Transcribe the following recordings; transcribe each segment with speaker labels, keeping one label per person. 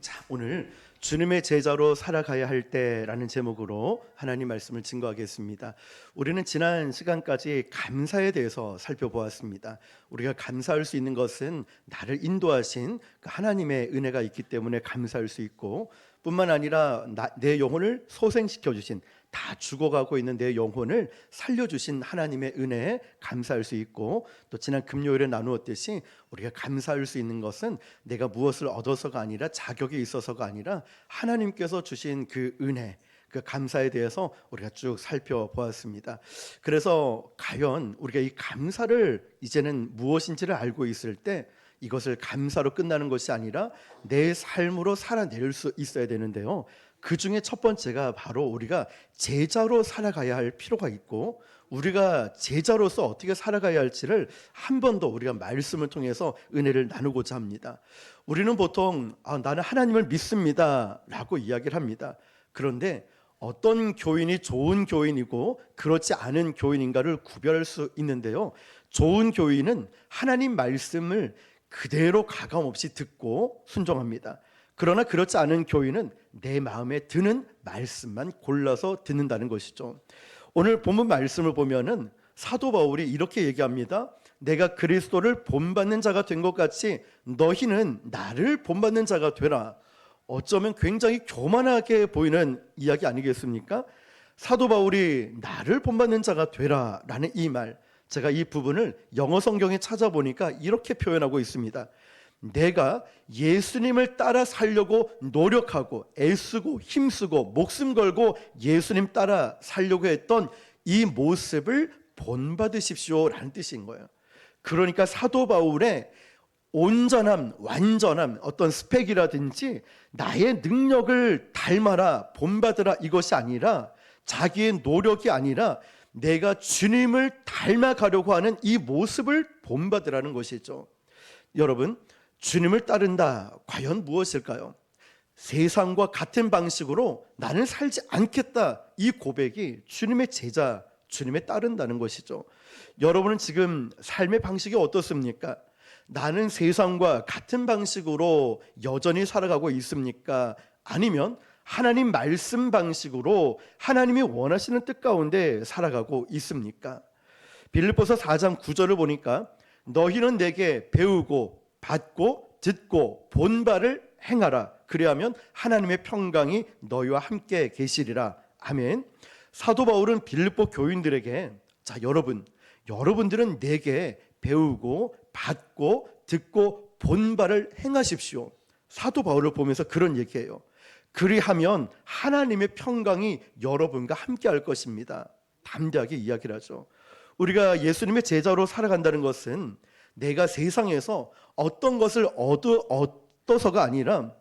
Speaker 1: 자, 오늘 주님의 제자로 살아가야 할 때라는 제목으로 하나님 말씀을 증거하겠습니다. 우리는 지난 시간까지 감사에 대해서 살펴보았습니다. 우리가 감사할 수 있는 것은 나를 인도하신 그 하나님의 은혜가 있기 때문에 감사할 수 있고, 뿐만 아니라 내 영혼을 소생시켜 주신, 다 죽어가고 있는 내 영혼을 살려주신 하나님의 은혜에 감사할 수 있고, 또 지난 금요일에 나누었듯이 우리가 감사할 수 있는 것은 내가 무엇을 얻어서가 아니라, 자격이 있어서가 아니라 하나님께서 주신 그 은혜, 그 감사에 대해서 우리가 쭉 살펴보았습니다. 그래서 과연 우리가 이 감사를 이제는 무엇인지를 알고 있을 때 이것을 감사로 끝나는 것이 아니라 내 삶으로 살아낼 수 있어야 되는데요, 그 중에 첫 번째가 바로 우리가 제자로 살아가야 할 필요가 있고, 우리가 제자로서 어떻게 살아가야 할지를 한 번 더 우리가 말씀을 통해서 은혜를 나누고자 합니다. 우리는 보통 나는 하나님을 믿습니다 라고 이야기를 합니다. 그런데 어떤 교인이 좋은 교인이고 그렇지 않은 교인인가를 구별할 수 있는데요, 좋은 교인은 하나님 말씀을 그대로 가감없이 듣고 순종합니다. 그러나 그렇지 않은 교인은 내 마음에 드는 말씀만 골라서 듣는다는 것이죠. 오늘 본문 말씀을 보면은 사도 바울이 이렇게 얘기합니다. 내가 그리스도를 본받는 자가 된 것 같이 너희는 나를 본받는 자가 되라. 어쩌면 굉장히 교만하게 보이는 이야기 아니겠습니까? 사도 바울이 나를 본받는 자가 되라 라는 이 말, 제가 이 부분을 영어 성경에 찾아보니까 이렇게 표현하고 있습니다. 내가 예수님을 따라 살려고 노력하고 애쓰고 힘쓰고 목숨 걸고 예수님 따라 살려고 했던 이 모습을 본받으십시오 라는 뜻인 거예요. 그러니까 사도 바울의 온전함, 완전함, 어떤 스펙이라든지 나의 능력을 닮아라, 본받으라, 이것이 아니라, 자기의 노력이 아니라 내가 주님을 닮아가려고 하는 이 모습을 본받으라는 것이죠. 여러분, 주님을 따른다, 과연 무엇일까요? 세상과 같은 방식으로 나는 살지 않겠다, 이 고백이 주님의 제자, 주님에 따른다는 것이죠. 여러분은 지금 삶의 방식이 어떻습니까? 나는 세상과 같은 방식으로 여전히 살아가고 있습니까? 아니면 하나님 말씀 방식으로 하나님이 원하시는 뜻 가운데 살아가고 있습니까? 빌립보서 4장 9절을 보니까 너희는 내게 배우고 받고 듣고 본 바를 행하라. 그리하면 하나님의 평강이 너희와 함께 계시리라. 아멘. 사도 바울은 빌립보 교인들에게, 자, 여러분들은 내게 배우고 받고 듣고 본 바를 행하십시오. 사도 바울을 보면서 그런 얘기해요. 그리하면 하나님의 평강이 여러분과 함께 할 것입니다. 담대하게 이야기를 하죠. 우리가 예수님의 제자로 살아간다는 것은 내가 세상에서 어떤 것을 얻어서가 아니라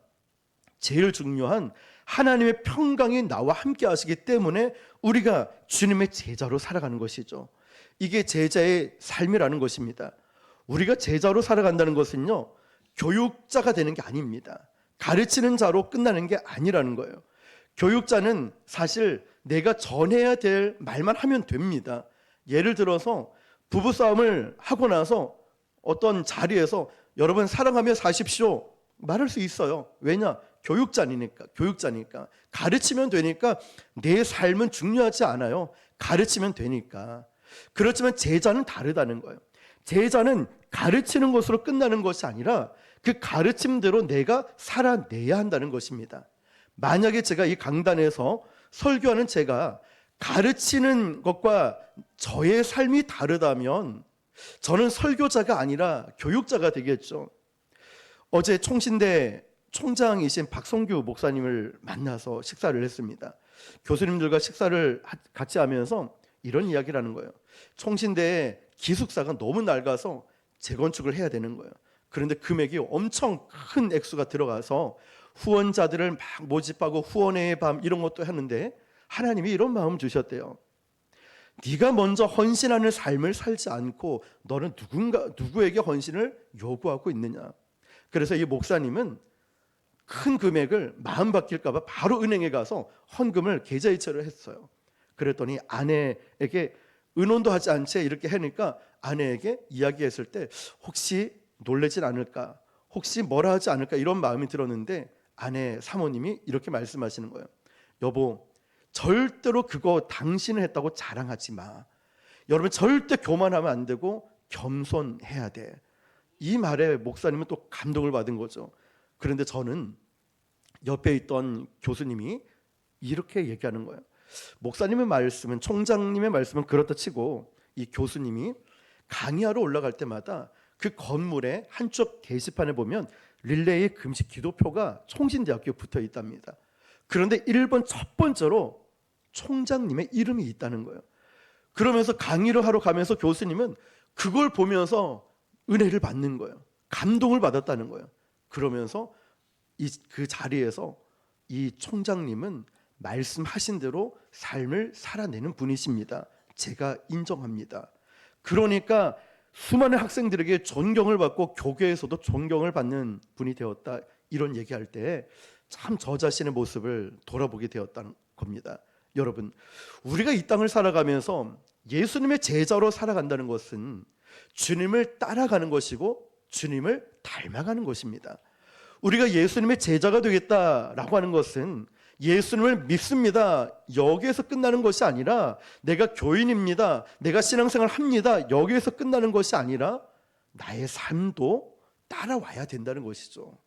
Speaker 1: 제일 중요한 하나님의 평강이 나와 함께 하시기 때문에 우리가 주님의 제자로 살아가는 것이죠. 이게 제자의 삶이라는 것입니다. 우리가 제자로 살아간다는 것은요, 교육자가 되는 게 아닙니다. 가르치는 자로 끝나는 게 아니라는 거예요. 교육자는 사실 내가 전해야 될 말만 하면 됩니다. 예를 들어서 부부싸움을 하고 나서 어떤 자리에서 여러분 사랑하며 사십시오 말할 수 있어요. 왜냐? 교육자니까 가르치면 되니까. 내 삶은 중요하지 않아요. 가르치면 되니까. 그렇지만 제자는 다르다는 거예요. 제자는 가르치는 것으로 끝나는 것이 아니라 그 가르침대로 내가 살아내야 한다는 것입니다. 만약에 제가 이 강단에서 설교하는 제가 가르치는 것과 저의 삶이 다르다면 저는 설교자가 아니라 교육자가 되겠죠. 어제 총신대 총장이신 박성규 목사님을 만나서 식사를 했습니다. 교수님들과 식사를 같이 하면서 이런 이야기를 하는 거예요. 총신대의 기숙사가 너무 낡아서 재건축을 해야 되는 거예요. 그런데 금액이 엄청 큰 액수가 들어가서 후원자들을 막 모집하고 후원의 밤 이런 것도 하는데 하나님이 이런 마음 주셨대요. 네가 먼저 헌신하는 삶을 살지 않고 너는 누구에게 헌신을 요구하고 있느냐. 그래서 이 목사님은 큰 금액을 마음 바뀔까 봐 바로 은행에 가서 헌금을 계좌이체를 했어요. 그랬더니 아내에게 의논도 하지 않은 채 이렇게 하니까 아내에게 이야기했을 때 혹시 놀라진 않을까, 혹시 뭐라 하지 않을까 이런 마음이 들었는데 아내 사모님이 이렇게 말씀하시는 거예요. 여보, 절대로 그거 당신은 했다고 자랑하지 마. 여러분, 절대 교만하면 안 되고 겸손해야 돼. 이 말에 목사님은 또 감동을 받은 거죠. 그런데 저는 옆에 있던 교수님이 이렇게 얘기하는 거예요. 목사님의 말씀은, 총장님의 말씀은 그렇다 치고 이 교수님이 강의하러 올라갈 때마다 그 건물의 한쪽 게시판에 보면 릴레이 금식 기도표가 총신대학교에 붙어 있답니다. 그런데 1번 첫 번째로 총장님의 이름이 있다는 거예요. 그러면서 강의를 하러 가면서 교수님은 그걸 보면서 은혜를 받는 거예요. 감동을 받았다는 거예요. 그러면서 그 자리에서 이 총장님은 말씀하신 대로 삶을 살아내는 분이십니다. 제가 인정합니다. 그러니까 수많은 학생들에게 존경을 받고 교계에서도 존경을 받는 분이 되었다, 이런 얘기할 때 참 저 자신의 모습을 돌아보게 되었다는 겁니다. 여러분, 우리가 이 땅을 살아가면서 예수님의 제자로 살아간다는 것은 주님을 따라가는 것이고 주님을 닮아가는 것입니다. 우리가 예수님의 제자가 되겠다라고 하는 것은 예수님을 믿습니다, 여기에서 끝나는 것이 아니라, 내가 교인입니다, 내가 신앙생활 합니다, 여기에서 끝나는 것이 아니라 나의 삶도 따라와야 된다는 것이죠.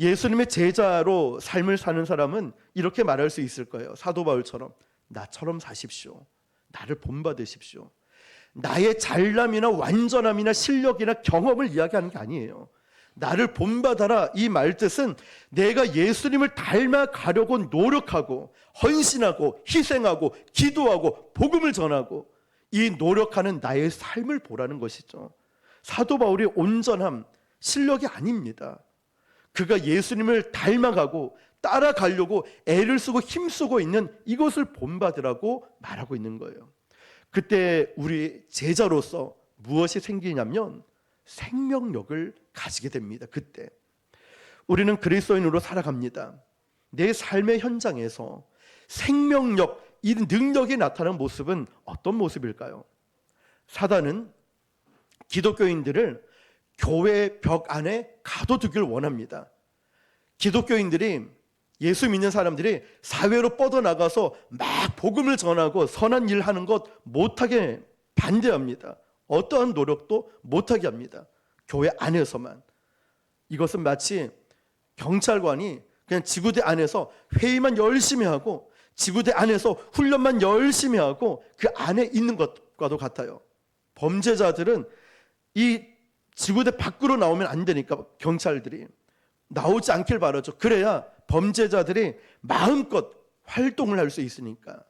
Speaker 1: 예수님의 제자로 삶을 사는 사람은 이렇게 말할 수 있을 거예요. 사도 바울처럼 나처럼 사십시오. 나를 본받으십시오. 나의 잘남이나 완전함이나 실력이나 경험을 이야기하는 게 아니에요. 나를 본받아라, 이 말 뜻은 내가 예수님을 닮아가려고 노력하고 헌신하고 희생하고 기도하고 복음을 전하고 이 노력하는 나의 삶을 보라는 것이죠. 사도 바울이 온전함, 실력이 아닙니다. 그가 예수님을 닮아가고 따라가려고 애를 쓰고 힘쓰고 있는 이것을 본받으라고 말하고 있는 거예요. 그때 우리 제자로서 무엇이 생기냐면 생명력을 가지게 됩니다. 그때 우리는 그리스도인으로 살아갑니다. 내 삶의 현장에서 생명력, 이 능력이 나타나는 모습은 어떤 모습일까요? 사단은 기독교인들을 교회 벽 안에 가둬두길 원합니다. 기독교인들이, 예수 믿는 사람들이 사회로 뻗어나가서 막 복음을 전하고 선한 일 하는 것 못하게 반대합니다. 어떠한 노력도 못하게 합니다. 교회 안에서만. 이것은 마치 경찰관이 그냥 지구대 안에서 회의만 열심히 하고 지구대 안에서 훈련만 열심히 하고 그 안에 있는 것과도 같아요. 범죄자들은 이 지구대 밖으로 나오면 안 되니까 경찰들이 나오지 않길 바라죠. 그래야 범죄자들이 마음껏 활동을 할 수 있으니까.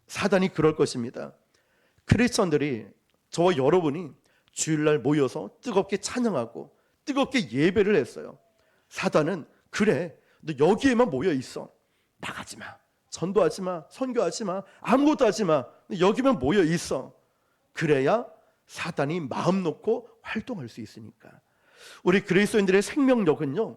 Speaker 1: 사단이 그럴 것입니다. 크리스천들이, 저와 여러분이 주일날 모여서 뜨겁게 찬양하고 뜨겁게 예배를 했어요. 사단은 그래, 너 여기에만 모여 있어, 나가지 마, 전도하지 마, 선교하지 마, 아무것도 하지 마, 여기만 모여 있어. 그래야 사단이 마음 놓고 활동할 수 있으니까. 우리 그리스도인들의 생명력은요,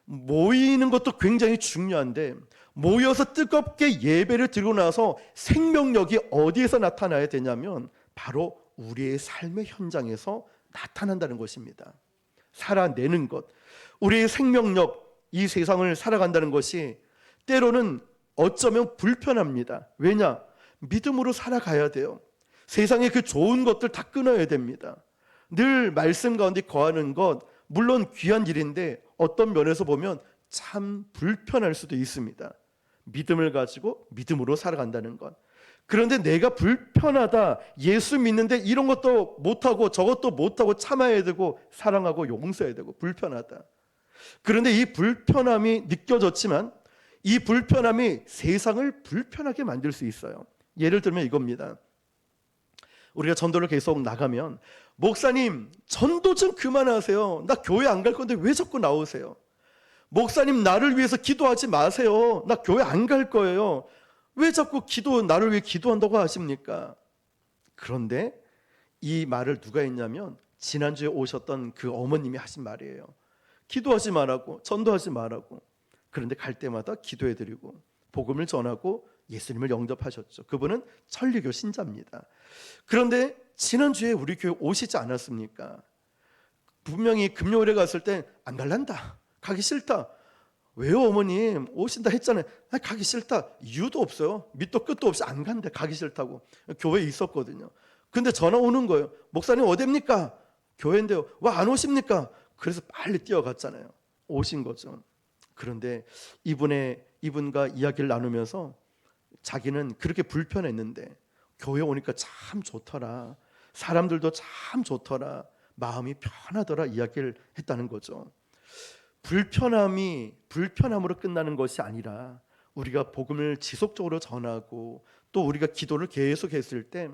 Speaker 1: 모이는 것도 굉장히 중요한데 모여서 뜨겁게 예배를 드리고 나서 생명력이 어디에서 나타나야 되냐면 바로 우리의 삶의 현장에서 나타난다는 것입니다. 살아내는 것, 우리의 생명력, 이 세상을 살아간다는 것이 때로는 어쩌면 불편합니다. 왜냐? 믿음으로 살아가야 돼요. 세상의 그 좋은 것들 다 끊어야 됩니다. 늘 말씀 가운데 거하는 것, 물론 귀한 일인데 어떤 면에서 보면 참 불편할 수도 있습니다. 믿음을 가지고 믿음으로 살아간다는 것. 그런데 내가 불편하다, 예수 믿는데 이런 것도 못하고 저것도 못하고 참아야 되고 사랑하고 용서해야 되고 불편하다. 그런데 이 불편함이 느껴졌지만 이 불편함이 세상을 불편하게 만들 수 있어요. 예를 들면 이겁니다. 우리가 전도를 계속 나가면, 목사님 전도 좀 그만하세요, 나 교회 안 갈 건데 왜 자꾸 나오세요? 목사님 나를 위해서 기도하지 마세요, 나 교회 안 갈 거예요, 왜 자꾸 나를 위해 기도한다고 하십니까? 그런데 이 말을 누가 했냐면 지난주에 오셨던 그 어머님이 하신 말이에요. 기도하지 말라고, 전도하지 말라고. 그런데 갈 때마다 기도해드리고 복음을 전하고 예수님을 영접하셨죠. 그분은 천리교 신자입니다. 그런데 지난주에 우리 교회 오시지 않았습니까? 분명히 금요일에 갔을 때 안 갈란다, 가기 싫다, 왜요 어머님? 오신다 했잖아요. 가기 싫다. 이유도 없어요. 밑도 끝도 없이 안 간대. 가기 싫다고. 교회에 있었거든요. 근데 전화 오는 거예요. 목사님 어딥니까? 교회인데요. 왜 안 오십니까? 그래서 빨리 뛰어갔잖아요. 오신 거죠. 그런데 이분과 이야기를 나누면서 자기는 그렇게 불편했는데 교회 오니까 참 좋더라. 사람들도 참 좋더라. 마음이 편하더라 이야기를 했다는 거죠. 불편함으로 끝나는 것이 아니라 우리가 복음을 지속적으로 전하고 또 우리가 기도를 계속했을 때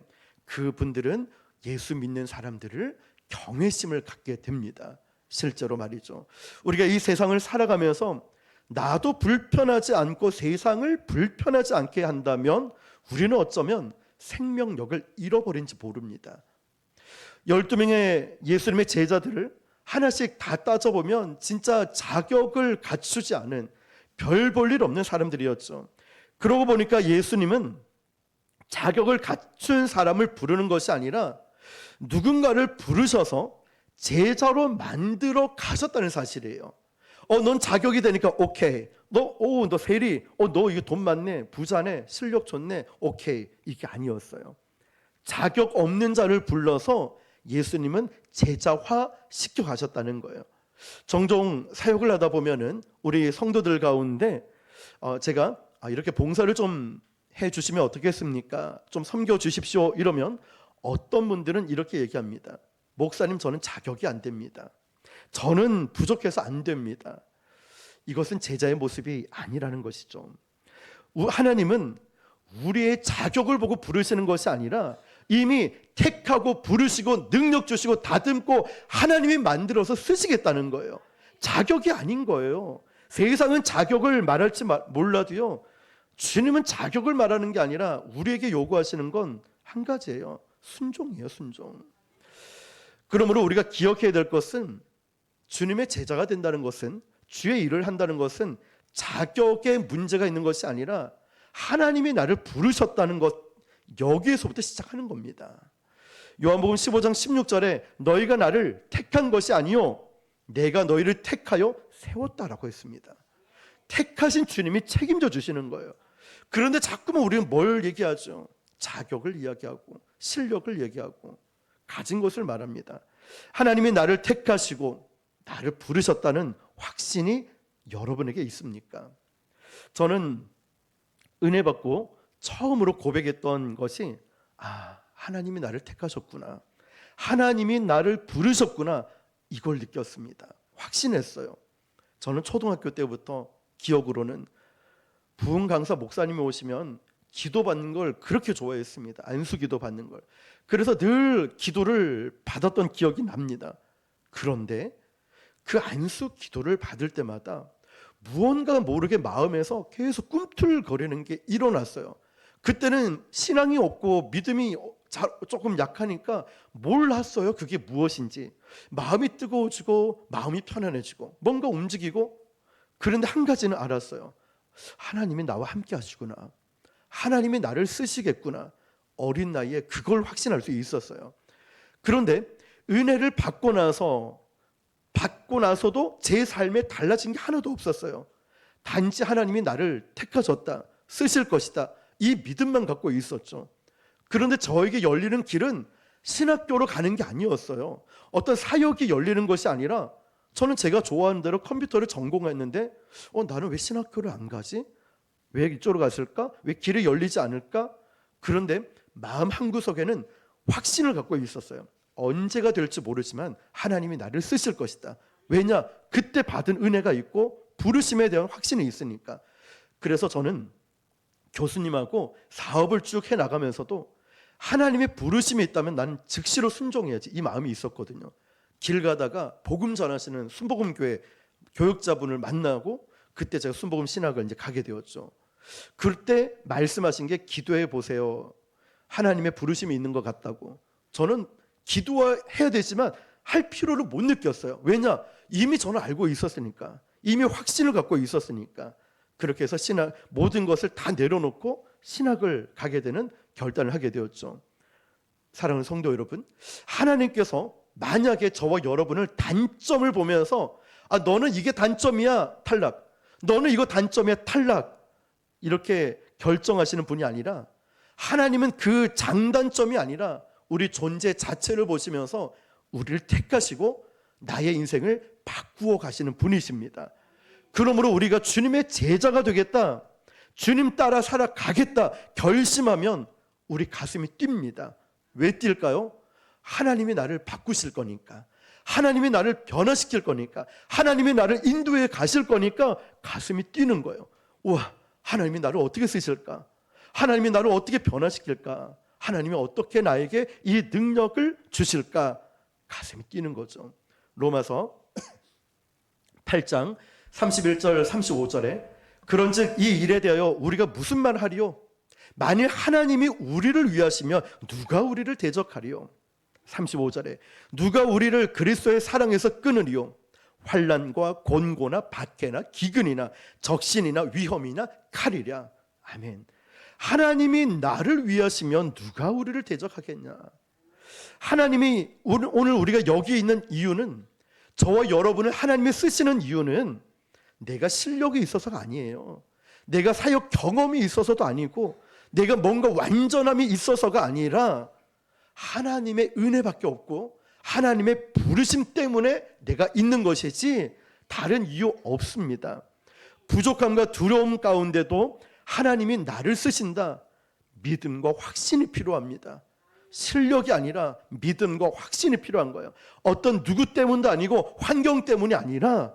Speaker 1: 그분들은 예수 믿는 사람들을 경외심을 갖게 됩니다. 실제로 말이죠. 우리가 이 세상을 살아가면서 나도 불편하지 않고 세상을 불편하지 않게 한다면 우리는 어쩌면 생명력을 잃어버린지 모릅니다. 12명의 예수님의 제자들을 하나씩 다 따져보면 진짜 자격을 갖추지 않은 별 볼 일 없는 사람들이었죠. 그러고 보니까 예수님은 자격을 갖춘 사람을 부르는 것이 아니라 누군가를 부르셔서 제자로 만들어 가셨다는 사실이에요. 넌 자격이 되니까 오케이. 너 세리. 너 이거 돈 많네. 부자네. 실력 좋네. 오케이. 이게 아니었어요. 자격 없는 자를 불러서 예수님은 제자화 시켜 가셨다는 거예요. 종종 사역을 하다 보면은 우리 성도들 가운데 제가 이렇게 봉사를 좀 해주시면 어떻겠습니까? 좀 섬겨 주십시오. 이러면 어떤 분들은 이렇게 얘기합니다. 목사님 저는 자격이 안 됩니다. 저는 부족해서 안 됩니다. 이것은 제자의 모습이 아니라는 것이죠. 하나님은 우리의 자격을 보고 부르시는 것이 아니라 이미 택하고 부르시고 능력 주시고 다듬고 하나님이 만들어서 쓰시겠다는 거예요. 자격이 아닌 거예요. 세상은 자격을 말할지 몰라도요, 주님은 자격을 말하는 게 아니라 우리에게 요구하시는 건 한 가지예요. 순종이에요. 순종. 그러므로 우리가 기억해야 될 것은 주님의 제자가 된다는 것은, 주의 일을 한다는 것은 자격에 문제가 있는 것이 아니라 하나님이 나를 부르셨다는 것, 여기에서부터 시작하는 겁니다. 요한복음 15장 16절에 너희가 나를 택한 것이 아니요 내가 너희를 택하여 세웠다라고 했습니다. 택하신 주님이 책임져 주시는 거예요. 그런데 자꾸만 우리는 뭘 얘기하죠? 자격을 이야기하고 실력을 얘기하고 가진 것을 말합니다. 하나님이 나를 택하시고 나를 부르셨다는 확신이 여러분에게 있습니까? 저는 은혜 받고 처음으로 고백했던 것이 하나님이 나를 택하셨구나, 하나님이 나를 부르셨구나, 이걸 느꼈습니다. 확신했어요. 저는 초등학교 때부터 기억으로는 부흥 강사 목사님이 오시면 기도 받는 걸 그렇게 좋아했습니다. 안수 기도 받는 걸. 그래서 늘 기도를 받았던 기억이 납니다. 그런데 그 안수 기도를 받을 때마다 무언가 모르게 마음에서 계속 꿈틀거리는 게 일어났어요. 그때는 신앙이 없고 믿음이 조금 약하니까 몰랐어요. 그게 무엇인지. 마음이 뜨거워지고 마음이 편안해지고 뭔가 움직이고. 그런데 한 가지는 알았어요. 하나님이 나와 함께 하시구나, 하나님이 나를 쓰시겠구나. 어린 나이에 그걸 확신할 수 있었어요. 그런데 은혜를 받고 나서도 제 삶에 달라진 게 하나도 없었어요. 단지 하나님이 나를 택하셨다, 쓰실 것이다, 이 믿음만 갖고 있었죠. 그런데 저에게 열리는 길은 신학교로 가는 게 아니었어요. 어떤 사역이 열리는 것이 아니라 저는 제가 좋아하는 대로 컴퓨터를 전공했는데 나는 왜 신학교를 안 가지? 왜 이쪽으로 갔을까? 왜 길이 열리지 않을까? 그런데 마음 한구석에는 확신을 갖고 있었어요. 언제가 될지 모르지만 하나님이 나를 쓰실 것이다. 왜냐? 그때 받은 은혜가 있고 부르심에 대한 확신이 있으니까. 그래서 저는 교수님하고 사업을 쭉 해나가면서도 하나님의 부르심이 있다면 나는 즉시로 순종해야지, 이 마음이 있었거든요. 길 가다가 복음 전하시는 순복음교회 교육자분을 만나고 그때 제가 순복음 신학을 이제 가게 되었죠. 그때 말씀하신 게 기도해 보세요. 하나님의 부르심이 있는 것 같다고. 저는 기도해야 되지만 할 필요를 못 느꼈어요. 왜냐? 이미 저는 알고 있었으니까. 이미 확신을 갖고 있었으니까. 그렇게 해서 모든 것을 다 내려놓고 신학을 가게 되는 결단을 하게 되었죠. 사랑하는 성도 여러분, 하나님께서 만약에 저와 여러분을 단점을 보면서 너는 이게 단점이야, 탈락, 너는 이거 단점이야, 탈락, 이렇게 결정하시는 분이 아니라 하나님은 그 장단점이 아니라 우리 존재 자체를 보시면서 우리를 택하시고 나의 인생을 바꾸어 가시는 분이십니다. 그러므로 우리가 주님의 제자가 되겠다, 주님 따라 살아가겠다 결심하면 우리 가슴이 뜁니다. 왜 뛸까요? 하나님이 나를 바꾸실 거니까, 하나님이 나를 변화시킬 거니까, 하나님이 나를 인도해 가실 거니까 가슴이 뛰는 거예요. 우와, 하나님이 나를 어떻게 쓰실까? 하나님이 나를 어떻게 변화시킬까? 하나님이 어떻게 나에게 이 능력을 주실까? 가슴이 뛰는 거죠. 로마서 8장 31절 35절에 그런즉 이 일에 대하여 우리가 무슨 말 하리요? 만일 하나님이 우리를 위하시면 누가 우리를 대적하리요? 35절에 누가 우리를 그리스도의 사랑에서 끊으리요? 환난과 곤고나 박해나 기근이나 적신이나 위험이나 칼이랴. 아멘. 하나님이 나를 위하시면 누가 우리를 대적하겠냐? 하나님이 오늘 우리가 여기 있는 이유는, 저와 여러분을 하나님이 쓰시는 이유는 내가 실력이 있어서가 아니에요. 내가 사역 경험이 있어서도 아니고 내가 뭔가 완전함이 있어서가 아니라 하나님의 은혜밖에 없고 하나님의 부르심 때문에 내가 있는 것이지 다른 이유 없습니다. 부족함과 두려움 가운데도 하나님이 나를 쓰신다, 믿음과 확신이 필요합니다. 실력이 아니라 믿음과 확신이 필요한 거예요. 어떤 누구 때문도 아니고 환경 때문이 아니라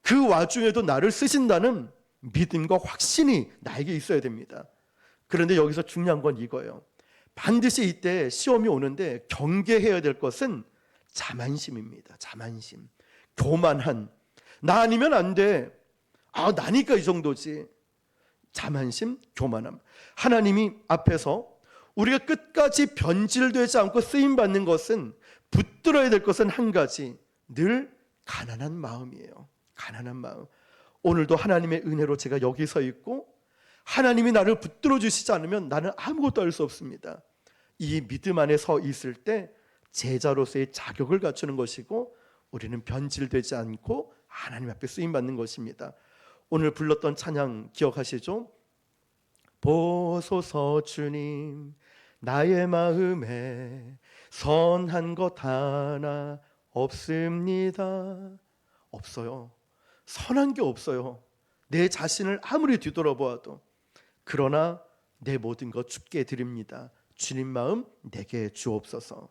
Speaker 1: 그 와중에도 나를 쓰신다는 믿음과 확신이 나에게 있어야 됩니다. 그런데 여기서 중요한 건 이거예요. 반드시 이때 시험이 오는데 경계해야 될 것은 자만심입니다. 자만심, 교만한, 나 아니면 안 돼, 나니까 이 정도지. 자만심, 교만함. 하나님이 앞에서 우리가 끝까지 변질되지 않고 쓰임받는 것은, 붙들어야 될 것은 한 가지, 늘 가난한 마음이에요. 가난한 마음. 오늘도 하나님의 은혜로 제가 여기 서 있고 하나님이 나를 붙들어 주시지 않으면 나는 아무것도 할 수 없습니다. 이 믿음 안에 서 있을 때 제자로서의 자격을 갖추는 것이고 우리는 변질되지 않고 하나님 앞에 쓰임받는 것입니다. 오늘 불렀던 찬양 기억하시죠? 보소서 주님 나의 마음에 선한 것 하나 없습니다. 없어요. 선한 게 없어요. 내 자신을 아무리 뒤돌아보아도. 그러나 내 모든 것 주께 드립니다. 주님 마음 내게 주옵소서.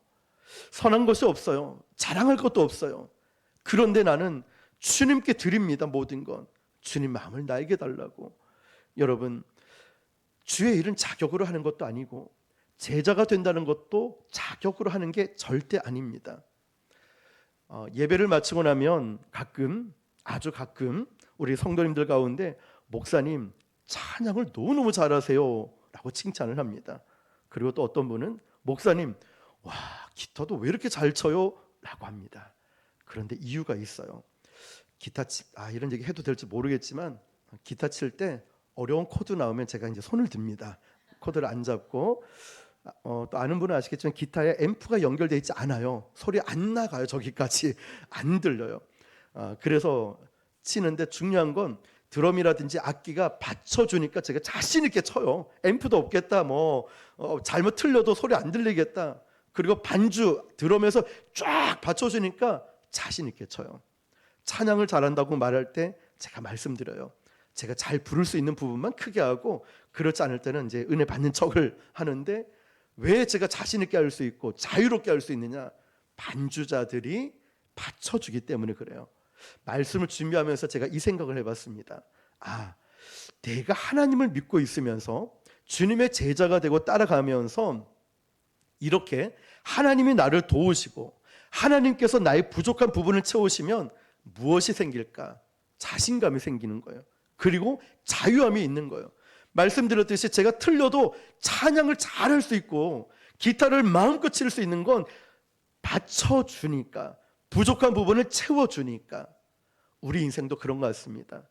Speaker 1: 선한 것이 없어요. 자랑할 것도 없어요. 그런데 나는 주님께 드립니다. 모든 것. 주님 마음을 나에게 달라고. 여러분, 주의 일은 자격으로 하는 것도 아니고 제자가 된다는 것도 자격으로 하는 게 절대 아닙니다. 예배를 마치고 나면 가끔, 아주 가끔 우리 성도님들 가운데 목사님 찬양을 너무너무 잘하세요 라고 칭찬을 합니다. 그리고 또 어떤 분은 목사님 와 기타도 왜 이렇게 잘 쳐요? 라고 합니다. 그런데 이유가 있어요. 이런 얘기 해도 될지 모르겠지만 기타 칠 때 어려운 코드 나오면 제가 이제 손을 듭니다. 코드를 안 잡고 또 아는 분은 아시겠지만 기타에 앰프가 연결되어 있지 않아요. 소리 안 나가요. 저기까지 안 들려요. 그래서 치는데 중요한 건 드럼이라든지 악기가 받쳐주니까 제가 자신 있게 쳐요. 앰프도 없겠다, 잘못 틀려도 소리 안 들리겠다. 그리고 반주 드럼에서 쫙 받쳐주니까 자신 있게 쳐요. 찬양을 잘한다고 말할 때 제가 말씀드려요. 제가 잘 부를 수 있는 부분만 크게 하고 그렇지 않을 때는 이제 은혜 받는 척을 하는데, 왜 제가 자신 있게 할 수 있고 자유롭게 할 수 있느냐? 반주자들이 받쳐주기 때문에 그래요. 말씀을 준비하면서 제가 이 생각을 해봤습니다. 내가 하나님을 믿고 있으면서 주님의 제자가 되고 따라가면서 이렇게 하나님이 나를 도우시고 하나님께서 나의 부족한 부분을 채우시면 무엇이 생길까? 자신감이 생기는 거예요. 그리고 자유함이 있는 거예요. 말씀드렸듯이 제가 틀려도 찬양을 잘할 수 있고 기타를 마음껏 칠 수 있는 건 받쳐주니까, 부족한 부분을 채워주니까. 우리 인생도 그런 것 같습니다.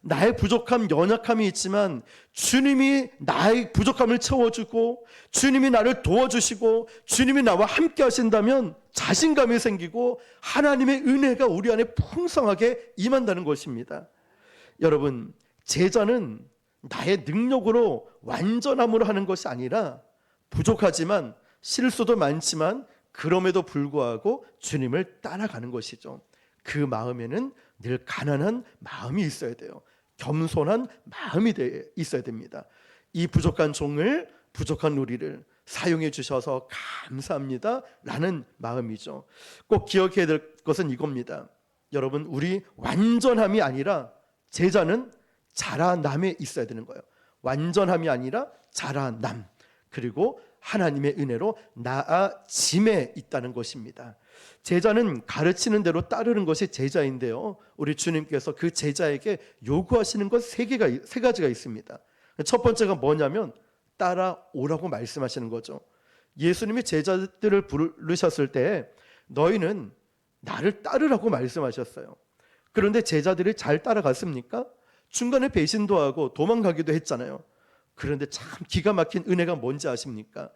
Speaker 1: 나의 부족함, 연약함이 있지만 주님이 나의 부족함을 채워주고 주님이 나를 도와주시고 주님이 나와 함께 하신다면 자신감이 생기고 하나님의 은혜가 우리 안에 풍성하게 임한다는 것입니다. 여러분, 제자는 나의 능력으로 완전함으로 하는 것이 아니라 부족하지만 실수도 많지만 그럼에도 불구하고 주님을 따라가는 것이죠. 그 마음에는 늘 가난한 마음이 있어야 돼요. 겸손한 마음이 있어야 됩니다. 이 부족한 종을, 부족한 우리를 사용해 주셔서 감사합니다 라는 마음이죠. 꼭 기억해야 될 것은 이겁니다. 여러분, 우리 완전함이 아니라 제자는 자라남에 있어야 되는 거예요. 완전함이 아니라 자라남, 그리고 하나님의 은혜로 나아짐에 있다는 것입니다. 제자는 가르치는 대로 따르는 것이 제자인데요, 우리 주님께서 그 제자에게 요구하시는 것 세 가지가 있습니다. 첫 번째가 뭐냐면 따라오라고 말씀하시는 거죠. 예수님이 제자들을 부르셨을 때 너희는 나를 따르라고 말씀하셨어요. 그런데 제자들이 잘 따라갔습니까? 중간에 배신도 하고 도망가기도 했잖아요. 그런데 참 기가 막힌 은혜가 뭔지 아십니까?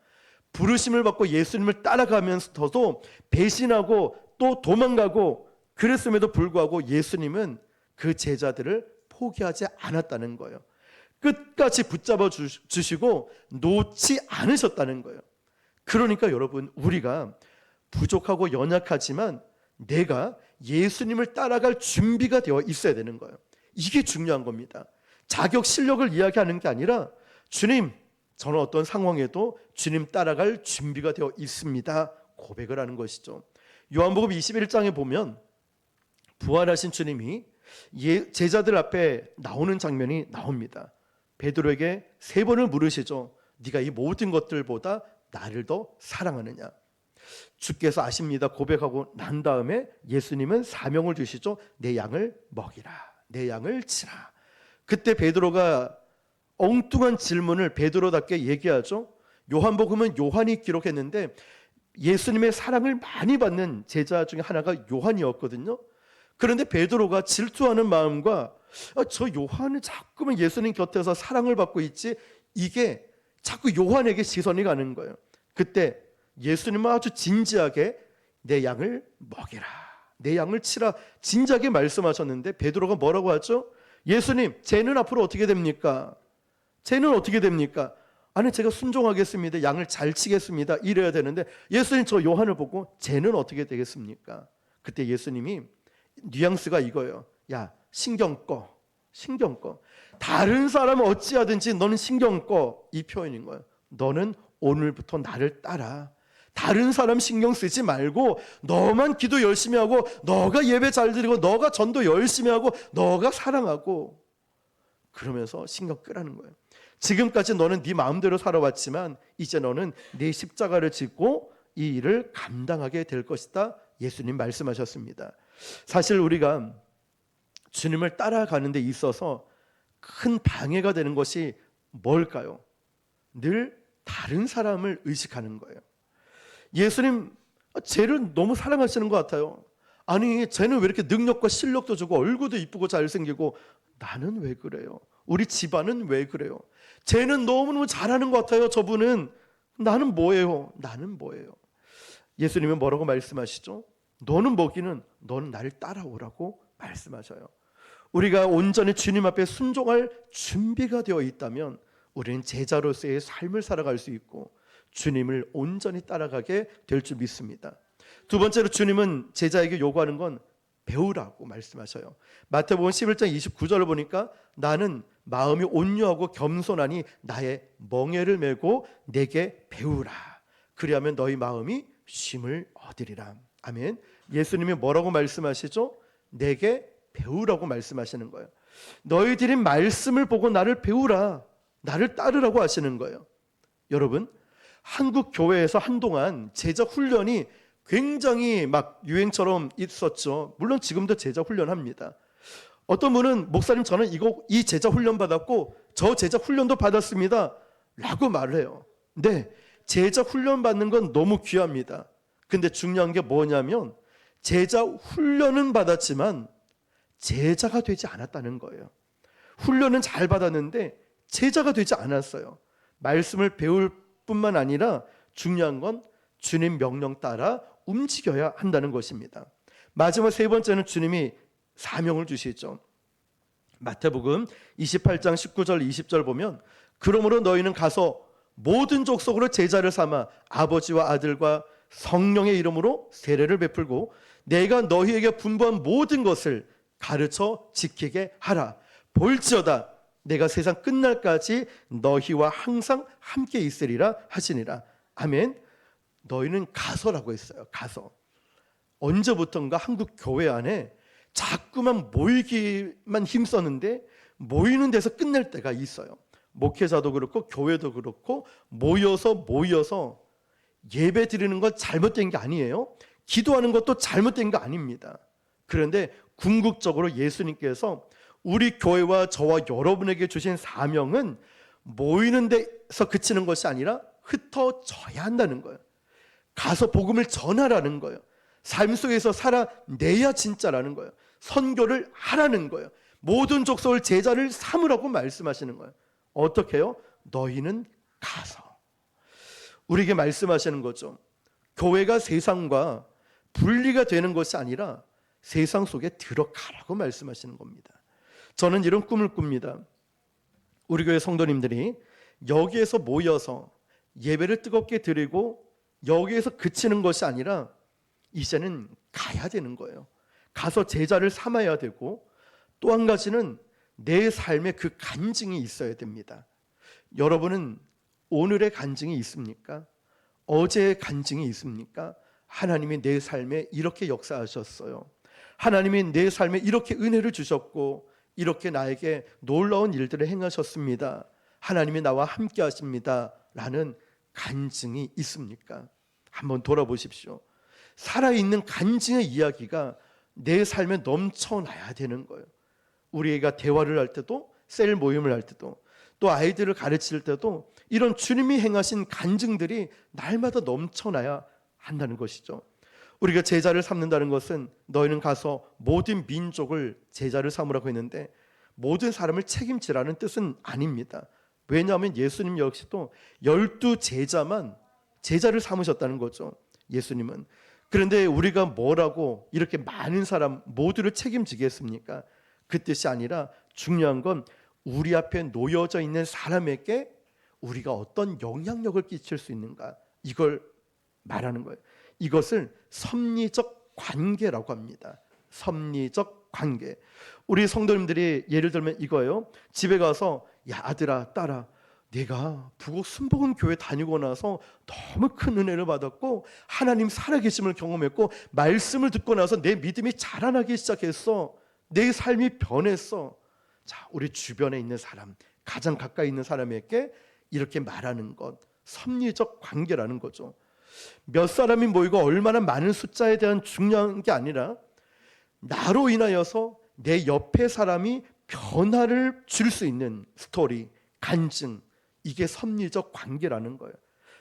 Speaker 1: 부르심을 받고 예수님을 따라가면서도 배신하고 또 도망가고 그랬음에도 불구하고 예수님은 그 제자들을 포기하지 않았다는 거예요. 끝까지 붙잡아 주시고 놓지 않으셨다는 거예요. 그러니까 여러분, 우리가 부족하고 연약하지만 내가 예수님을 따라갈 준비가 되어 있어야 되는 거예요. 이게 중요한 겁니다. 자격 실력을 이야기하는 게 아니라 주님, 저는 어떤 상황에도 주님 따라갈 준비가 되어 있습니다, 고백을 하는 것이죠. 요한복음 21장에 보면 부활하신 주님이 제자들 앞에 나오는 장면이 나옵니다. 베드로에게 3번을 물으시죠. 네가 이 모든 것들보다 나를 더 사랑하느냐? 주께서 아십니다 고백하고 난 다음에 예수님은 사명을 주시죠. 내 양을 먹이라, 내 양을 치라. 그때 베드로가 엉뚱한 질문을 베드로답게 얘기하죠. 요한복음은 요한이 기록했는데 예수님의 사랑을 많이 받는 제자 중에 하나가 요한이었거든요. 그런데 베드로가 질투하는 마음과 저 요한은 자꾸만 예수님 곁에서 사랑을 받고 있지, 이게 자꾸 요한에게 시선이 가는 거예요. 그때 예수님은 아주 진지하게 내 양을 먹이라, 내 양을 치라 진지하게 말씀하셨는데 베드로가 뭐라고 하죠? 예수님, 쟤는 앞으로 어떻게 됩니까? 쟤는 어떻게 됩니까? 아니, 제가 순종하겠습니다, 양을 잘 치겠습니다, 이래야 되는데 예수님 저 요한을 보고 쟤는 어떻게 되겠습니까? 그때 예수님이 뉘앙스가 이거예요. 야, 신경 꺼. 다른 사람은 어찌하든지 너는 신경 꺼. 이 표현인 거예요. 너는 오늘부터 나를 따라. 다른 사람 신경 쓰지 말고 너만 기도 열심히 하고, 너가 예배 잘 드리고, 너가 전도 열심히 하고, 너가 사랑하고, 그러면서 신경 끄라는 거예요. 지금까지 너는 네 마음대로 살아왔지만 이제 너는 네 십자가를 짓고 이 일을 감당하게 될 것이다, 예수님 말씀하셨습니다. 사실 우리가 주님을 따라가는 데 있어서 큰 방해가 되는 것이 뭘까요? 늘 다른 사람을 의식하는 거예요. 예수님, 쟤를 너무 사랑하시는 것 같아요. 아니, 쟤는 왜 이렇게 능력과 실력도 주고 얼굴도 이쁘고 잘생기고, 나는 왜 그래요? 우리 집안은 왜 그래요? 쟤는 너무너무 잘하는 것 같아요. 저분은. 나는 뭐예요? 예수님은 뭐라고 말씀하시죠? 너는 먹이는, 너는 나를 따라오라고 말씀하셔요. 우리가 온전히 주님 앞에 순종할 준비가 되어 있다면 우리는 제자로서의 삶을 살아갈 수 있고 주님을 온전히 따라가게 될 줄 믿습니다. 두 번째로 주님은 제자에게 요구하는 건 배우라고 말씀하셔요. 마태복음 11장 29절을 보니까 나는 마음이 온유하고 겸손하니 나의 멍에를 메고 내게 배우라. 그리하면 너희 마음이 쉼을 얻으리라. 아멘. 예수님이 뭐라고 말씀하시죠? 내게 배우라고 말씀하시는 거예요. 너희들이 말씀을 보고 나를 배우라, 나를 따르라고 하시는 거예요. 여러분, 한국 교회에서 한동안 제자 훈련이 굉장히 막 유행처럼 있었죠. 물론 지금도 제자 훈련합니다. 어떤 분은 목사님, 저는 이 제자 훈련 받았고 저 제자 훈련도 받았습니다 라고 말을 해요. 네, 제자 훈련 받는 건 너무 귀합니다. 근데 중요한 게 뭐냐면 제자 훈련은 받았지만 제자가 되지 않았다는 거예요. 훈련은 잘 받았는데 제자가 되지 않았어요. 말씀을 배울 뿐만 아니라 중요한 건 주님 명령 따라 움직여야 한다는 것입니다. 마지막 세 번째는 주님이 사명을 주시죠. 마태복음 28장 19절 20절 보면 그러므로 너희는 가서 모든 족속으로 제자를 삼아 아버지와 아들과 성령의 이름으로 세례를 베풀고 내가 너희에게 분부한 모든 것을 가르쳐 지키게 하라. 볼지어다 내가 세상 끝날까지 너희와 항상 함께 있으리라 하시니라. 아멘. 너희는 가서라고 했어요. 가서. 언제부턴가 한국 교회 안에 자꾸만 모이기만 힘썼는데 모이는 데서 끝낼 때가 있어요. 목회자도 그렇고 교회도 그렇고 모여서 예배 드리는 건 잘못된 게 아니에요. 기도하는 것도 잘못된 거 아닙니다. 그런데 궁극적으로 예수님께서 우리 교회와 저와 여러분에게 주신 사명은 모이는 데서 그치는 것이 아니라 흩어져야 한다는 거예요. 가서 복음을 전하라는 거예요. 삶 속에서 살아내야 진짜라는 거예요. 선교를 하라는 거예요. 모든 족속을 제자를 삼으라고 말씀하시는 거예요. 어떻게 해요? 너희는 가서. 우리에게 말씀하시는 거죠. 교회가 세상과 분리가 되는 것이 아니라 세상 속에 들어가라고 말씀하시는 겁니다. 저는 이런 꿈을 꿉니다. 우리 교회 성도님들이 여기에서 모여서 예배를 뜨겁게 드리고 여기에서 그치는 것이 아니라 이제는 가야 되는 거예요. 가서 제자를 삼아야 되고 또 한 가지는 내 삶에 그 간증이 있어야 됩니다. 여러분은 오늘의 간증이 있습니까? 어제의 간증이 있습니까? 하나님이 내 삶에 이렇게 역사하셨어요. 하나님이 내 삶에 이렇게 은혜를 주셨고 이렇게 나에게 놀라운 일들을 행하셨습니다. 하나님이 나와 함께 하십니다. 라는 간증이 있습니까? 한번 돌아보십시오. 살아있는 간증의 이야기가 내 삶에 넘쳐나야 되는 거예요. 우리가 대화를 할 때도 셀 모임을 할 때도 또 아이들을 가르칠 때도 이런 주님이 행하신 간증들이 날마다 넘쳐나야 한다는 것이죠. 우리가 제자를 삼는다는 것은 너희는 가서 모든 민족을 제자를 삼으라고 했는데 모든 사람을 책임지라는 뜻은 아닙니다. 왜냐하면 예수님 역시도 12제자만 제자를 삼으셨다는 거죠. 예수님은. 그런데 우리가 뭐라고 이렇게 많은 사람 모두를 책임지겠습니까? 그 뜻이 아니라 중요한 건 우리 앞에 놓여져 있는 사람에게 우리가 어떤 영향력을 끼칠 수 있는가, 이걸 말하는 거예요. 이것을 섭리적 관계라고 합니다. 섭리적 관계. 우리 성도님들이 예를 들면 이거예요. 집에 가서 야 아들아 딸아 내가 부곡 순복음 교회 다니고 나서 너무 큰 은혜를 받았고 하나님 살아계심을 경험했고 말씀을 듣고 나서 내 믿음이 자라나기 시작했어. 내 삶이 변했어. 자, 우리 주변에 있는 사람, 가장 가까이 있는 사람에게 이렇게 말하는 것, 섭리적 관계라는 거죠. 몇 사람이 모이고 얼마나 많은 숫자에 대한 중요한 게 아니라 나로 인하여서 내 옆에 사람이 변화를 줄 수 있는 스토리, 간증, 이게 섭리적 관계라는 거예요.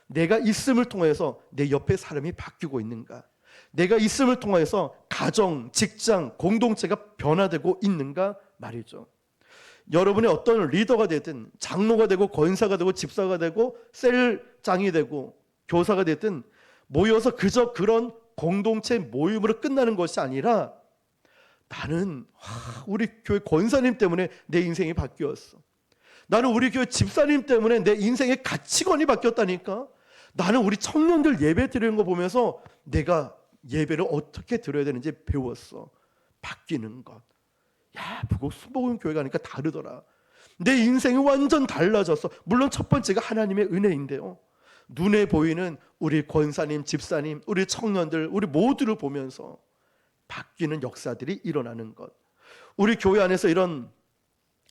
Speaker 1: 내가 있음을 통해서 내 옆에 사람이 바뀌고 있는가? 내가 있음을 통해서 가정, 직장, 공동체가 변화되고 있는가 말이죠. 여러분의 어떤 리더가 되든 장로가 되고 권사가 되고 집사가 되고 셀장이 되고 교사가 되든 모여서 그저 그런 공동체 모임으로 끝나는 것이 아니라 나는 우리 교회 권사님 때문에 내 인생이 바뀌었어. 나는 우리 교회 집사님 때문에 내 인생의 가치관이 바뀌었다니까. 나는 우리 청년들 예배 드리는 거 보면서 내가 예배를 어떻게 드려야 되는지 배웠어. 바뀌는 것. 야, 부곡 순복음 교회 가니까 다르더라. 내 인생이 완전 달라졌어. 물론 첫 번째가 하나님의 은혜인데요. 눈에 보이는 우리 권사님, 집사님, 우리 청년들, 우리 모두를 보면서 바뀌는 역사들이 일어나는 것. 우리 교회 안에서 이런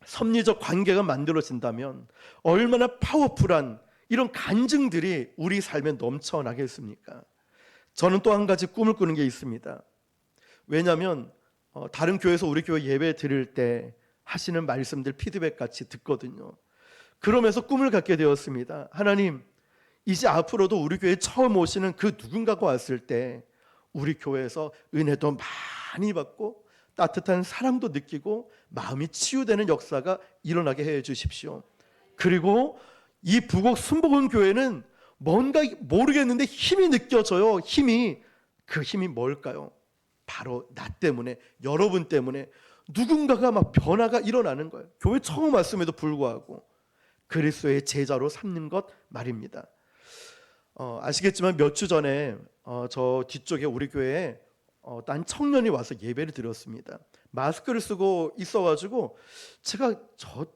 Speaker 1: 섭리적 관계가 만들어진다면 얼마나 파워풀한 이런 간증들이 우리 삶에 넘쳐나겠습니까? 저는 또 한 가지 꿈을 꾸는 게 있습니다. 왜냐하면 다른 교회에서 우리 교회 예배 드릴 때 하시는 말씀들 피드백 같이 듣거든요. 그러면서 꿈을 갖게 되었습니다. 하나님, 이제 앞으로도 우리 교회에 처음 오시는 그 누군가가 왔을 때 우리 교회에서 은혜도 많이 받고 따뜻한 사랑도 느끼고 마음이 치유되는 역사가 일어나게 해 주십시오. 그리고 이 부곡 순복음 교회는 뭔가 모르겠는데 힘이 느껴져요. 그 힘이 뭘까요? 바로 나 때문에, 여러분 때문에 누군가가 막 변화가 일어나는 거예요. 교회 처음 왔음에도 불구하고 그리스도의 제자로 삼는 것 말입니다. 아시겠지만 몇 주 전에 저 뒤쪽에 우리 교회에 딴 청년이 와서 예배를 드렸습니다. 마스크를 쓰고 있어가지고 제가 저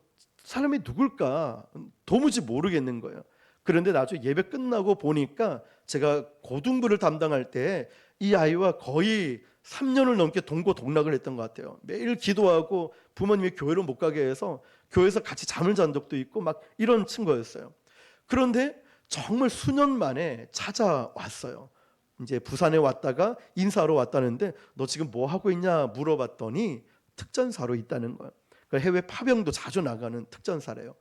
Speaker 1: 사람이 누굴까 도무지 모르겠는 거예요. 그런데 나중에 예배 끝나고 보니까 제가 고등부를 담당할 때 이 아이와 거의 3년을 넘게 동고동락을 했던 것 같아요. 매일 기도하고 부모님이 교회로 못 가게 해서 교회에서 같이 잠을 잔 적도 있고 막 이런 친구였어요. 그런데 정말 수년 만에 찾아왔어요. 이제 부산에 왔다가 인사하러 왔다는데 너 지금 뭐 하고 있냐 물어봤더니 특전사로 있다는 거예요. 해외 파병도 자주 나가는 특전사래요.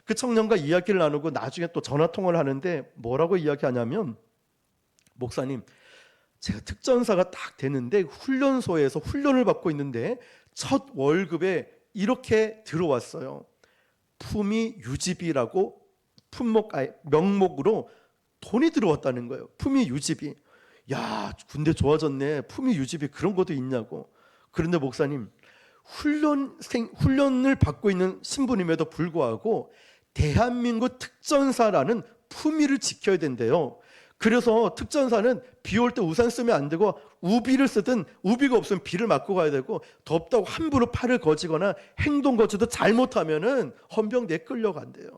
Speaker 1: 그 청년과 이야기를 나누고 나중에 또 전화 통화를 하는데 뭐라고 이야기하냐면, 목사님, 제가 특전사가 딱 됐는데 훈련소에서 훈련을 받고 있는데 첫 월급에 이렇게 들어왔어요. 품위 유지비라고 명목으로 돈이 들어왔다는 거예요. 품위 유지비. 야, 군대 좋아졌네. 품위 유지비 그런 것도 있냐고. 그런데 목사님, 훈련을 받고 있는 신분임에도 불구하고 대한민국 특전사라는 품위를 지켜야 된대요. 그래서 특전사는 비 올 때 우산 쓰면 안 되고 우비를 쓰든 우비가 없으면 비를 맞고 가야 되고, 덥다고 함부로 팔을 거지거나 행동 거지도 잘못하면은 헌병대에 끌려간대요.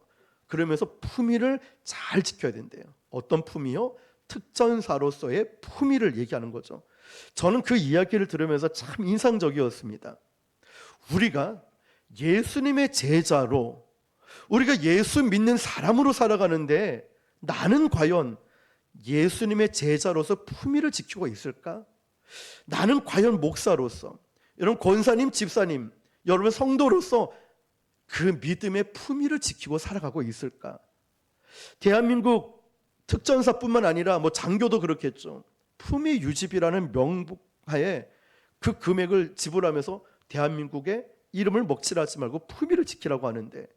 Speaker 1: 그러면서 품위를 잘 지켜야 된대요. 어떤 품위요? 특전사로서의 품위를 얘기하는 거죠. 저는 그 이야기를 들으면서 참 인상적이었습니다. 우리가 예수님의 제자로, 우리가 예수 믿는 사람으로 살아가는데 나는 과연 예수님의 제자로서 품위를 지키고 있을까? 나는 과연 목사로서, 여러분 권사님, 집사님, 여러분 성도로서 그 믿음의 품위를 지키고 살아가고 있을까? 대한민국 특전사뿐만 아니라 장교도 그렇겠죠. 품위 유지비라는 명목하에 그 금액을 지불하면서 대한민국의 이름을 먹칠하지 말고 품위를 지키라고 하는데,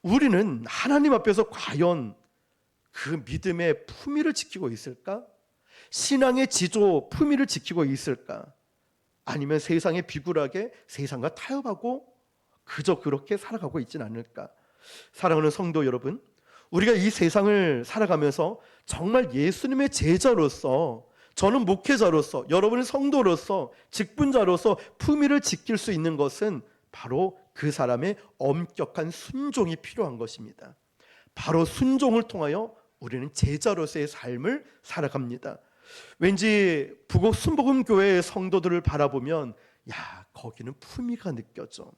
Speaker 1: 우리는 하나님 앞에서 과연 그 믿음의 품위를 지키고 있을까? 신앙의 지조 품위를 지키고 있을까? 아니면 세상에 비굴하게 세상과 타협하고 그저 그렇게 살아가고 있진 않을까? 사랑하는 성도 여러분, 우리가 이 세상을 살아가면서 정말 예수님의 제자로서, 저는 목회자로서, 여러분은 성도로서, 직분자로서 품위를 지킬 수 있는 것은 바로 그 사람의 엄격한 순종이 필요한 것입니다. 바로 순종을 통하여 우리는 제자로서의 삶을 살아갑니다. 왠지 부곡 순복음교회의 성도들을 바라보면 거기는 품위가 느껴져.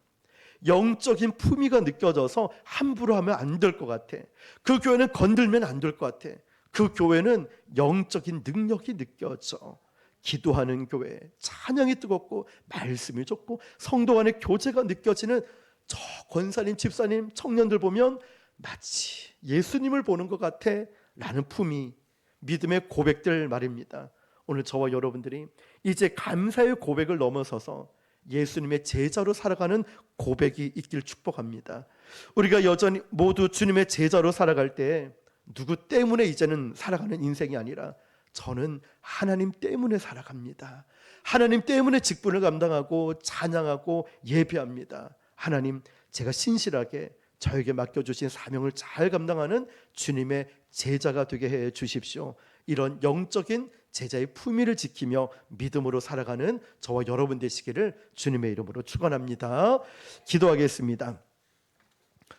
Speaker 1: 영적인 품위가 느껴져서 함부로 하면 안 될 것 같아. 그 교회는 건들면 안 될 것 같아. 그 교회는 영적인 능력이 느껴져. 기도하는 교회, 찬양이 뜨겁고 말씀이 좋고 성도 간의 교제가 느껴지는 저 권사님, 집사님, 청년들 보면 마치 예수님을 보는 것 같아 라는 품위, 믿음의 고백들 말입니다. 오늘 저와 여러분들이 이제 감사의 고백을 넘어서서 예수님의 제자로 살아가는 고백이 있길 축복합니다. 우리가 여전히 모두 주님의 제자로 살아갈 때 누구 때문에 이제는 살아가는 인생이 아니라 저는 하나님 때문에 살아갑니다. 하나님 때문에 직분을 감당하고 찬양하고 예배합니다. 하나님, 제가 신실하게 저에게 맡겨주신 사명을 잘 감당하는 주님의 제자가 되게 해 주십시오. 이런 영적인 제자의 품위를 지키며 믿음으로 살아가는 저와 여러분 되시기를 주님의 이름으로 축원합니다. 기도하겠습니다.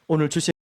Speaker 1: 오늘 주신